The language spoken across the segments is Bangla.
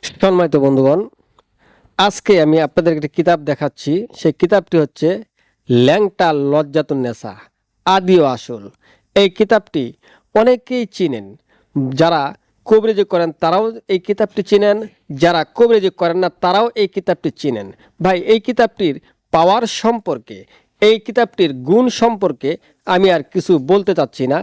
সম্মানিত বন্ধুগণ, আজকে আমি আপনাদের একটি কিতাব দেখাচ্ছি। সেই কিতাবটি হচ্ছে ল্যাংটা লজ্জাতুন্নেসা আদি ও আসল। এই কিতাবটি অনেকেই চিনেন, যারা কবিরাজি করেন তারাও এই কিতাবটি চিনেন, যারা কবিরাজি করেন না তারাও এই কিতাবটি চিনেন। ভাই, এই কিতাবটির পাওয়ার সম্পর্কে, এই কিতাবটির গুণ সম্পর্কে আমি আর কিছু বলতে চাচ্ছি না।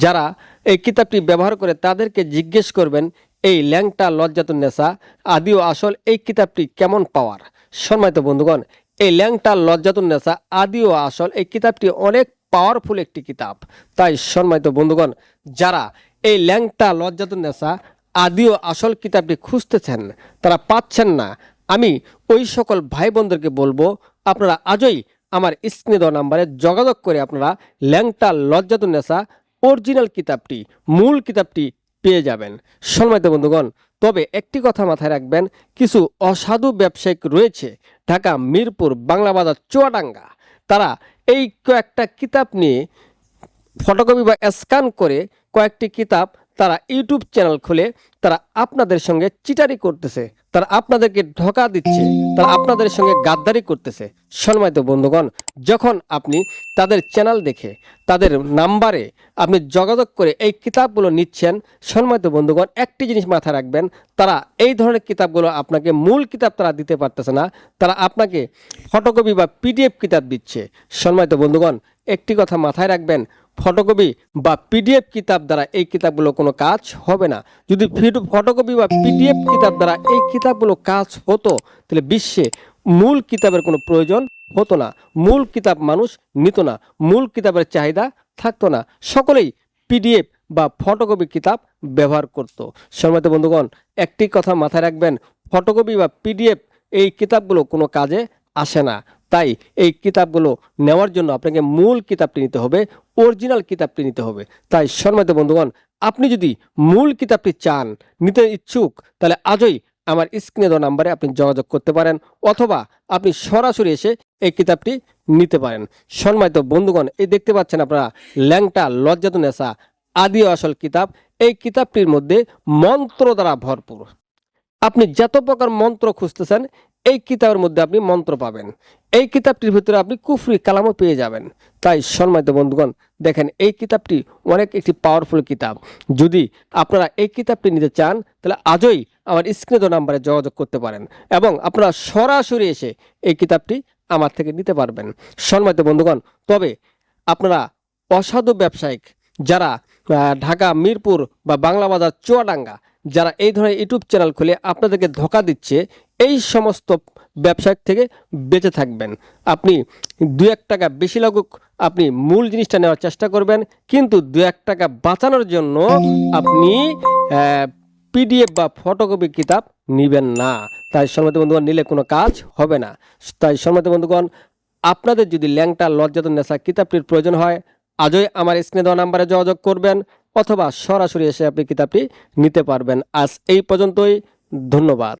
যারা এই কিতাবটি ব্যবহার করে তাদেরকে জিজ্ঞেস করবেন এই ল্যাংটা লজ্জাতুন্নেসা আদি ও আসল এই কিতাবটি কেমন পাওয়ার। সম্মানিত বন্ধুগণ, এই ল্যাংটা লজ্জাতুন্নেসা আদি ও আসল এই কিতাবটি অনেক পাওয়ারফুল একটি কিতাব। তাই সম্মানিত বন্ধুগণ, যারা এই ল্যাংটা লজ্জাতুন্নেসা আদি ও আসল কিতাবটি খুঁজতেছেন, তারা পাচ্ছেন না, আমি ওই সকল ভাই বোনদেরকে বলবো, আপনারা আজই আমার স্ক্রিনে দেওয়া নাম্বারে যোগাযোগ করে আপনারা ল্যাংটা লজ্জাতুন্নেসা অরিজিনাল কিতাবটি, মূল কিতাবটি পেয়ে যাবেন। সম্মানিত বন্ধুগণ, তবে একটি কথা মাথায় রাখবেন, কিছু অসাধু ব্যবসায়িক রয়েছে ঢাকা মিরপুর বাংলা বাজার চুয়াডাঙ্গা। তারা এই কয়েকটা কিতাব নিয়ে ফটোকপি বা স্ক্যান করে কয়েকটি কিতাব তারা ইউটিউব চ্যানেল খুলে তারা আপনাদের সঙ্গে চিটারি করতেছে, তারা আপনাদেরকে ধোঁকা দিচ্ছে, তারা আপনাদের সঙ্গে গাদ্দারি করতেছে। সম্মানিত বন্ধুগণ, যখন আপনি তাদের চ্যানেল দেখে তাদের নাম্বারে আপনি যোগাযোগ করে এই কিতাবগুলো নিচ্ছেন, সম্মানিত বন্ধুগণ, একটি জিনিস মাথায় রাখবেন, তারা এই ধরনের কিতাবগুলো আপনাকে মূল কিতাব তারা দিতে পারতেছে না, তারা আপনাকে ফটোকপি বা পিডিএফ কিতাব দিচ্ছে। সম্মানিত বন্ধুগণ, একটি কথা মাথায় রাখবেন, ফটোকপি বা পিডিএফ কিতাব দ্বারা এই কিতাবগুলো কোনো কাজ হবে না। যদি ফটোকপি বা পিডিএফ কিতাব দ্বারা এই কিতাবগুলো কাজ হতো, তাহলে বিশ্বে মূল কিতাবের কোনো প্রয়োজন হতো না, মূল কিতাব মানুষ নিত না, মূল কিতাবের চাহিদা থাকতো না, সকলেই পিডিএফ বা ফটোকপি কিতাব ব্যবহার করত। সম্মানিত বন্ধুগণ, একটি কথা মাথায় রাখবেন, ফটোকপি বা পিডিএফ এই কিতাবগুলো কোনো কাজে আসে না। তাই এই কিতাবগুলো নেওয়ার জন্য আপনাকে মূল কিতাবটি নিতে হবে, অরিজিনাল কিতাবটি নিতে হবে। তাই সম্মানিত বন্ধুগণ, আপনি যদি মূল কিতাবটি চান, নিতে ইচ্ছুক, তাহলে আজই আমার স্ক্রিনে দেওয়া নাম্বারে আপনি যোগাযোগ করতে পারেন, অথবা আপনি সরাসরি এসে এই কিতাবটি নিতে পারেন। সম্মানিত বন্ধুগণ, এই দেখতে পাচ্ছেন আপনারা ল্যাংটা লজ্জাতুন্নেসা আদি ও আসল কিতাব। এই কিতাবটির মধ্যে মন্ত্র দ্বারা ভরপুর। আপনি যত প্রকার মন্ত্র খুঁজতেছেন এই কিতাবের মধ্যে আপনি মন্ত্র পাবেন। এই কিতাবটির ভিতরে আপনি কুফরি কালামও পেয়ে যাবেন। তাই সম্মানিত বন্ধুগণ, দেখেন এই কিতাবটি অনেক একটি পাওয়ারফুল কিতাব। যদি আপনারা এই কিতাবটি নিতে চান, তাহলে আজই আমার স্ক্রিনে দেওয়া নাম্বারে যোগাযোগ করতে পারেন এবং আপনারা সরাসরি এসে এই কিতাবটি আমার থেকে নিতে পারবেন। সম্মানিত বন্ধুগণ, তবে আপনারা অসাধু ব্যবসায়িক যারা ঢাকা মিরপুর বা বাংলা বাজার চুয়াডাঙ্গা যারা এই ধরনের ইউটিউব চ্যানেল খুলে আপনাদেরকে ধোঁকা দিচ্ছে, এই সমস্ত ব্যবসায়িক থেকে বেঁচে থাকবেন। আপনি 2-1 টাকা বেশি লাগুক, আপনি মূল জিনিসটা নেওয়ার চেষ্টা করবেন, কিন্তু 2-1 টাকা বাঁচানোর জন্য আপনি পিডিএফ বা ফটোকপি কিতাব নেবেন না। তাই সম্মানিত বন্ধুগণ, নিলে কোনো কাজ হবে না। তাই সম্মানিত বন্ধুগণ, আপনাদের যদি ল্যাংটা লজ্জাতুন্নেসা কিতাবটির প্রয়োজন হয়, আজই আমার স্ক্রিনে দেওয়া নাম্বারে যোগাযোগ করবেন, অথবা সরাসরি এসে আপনি কিতাবটি নিতে পারবেন। আজ এই পর্যন্তই, ধন্যবাদ।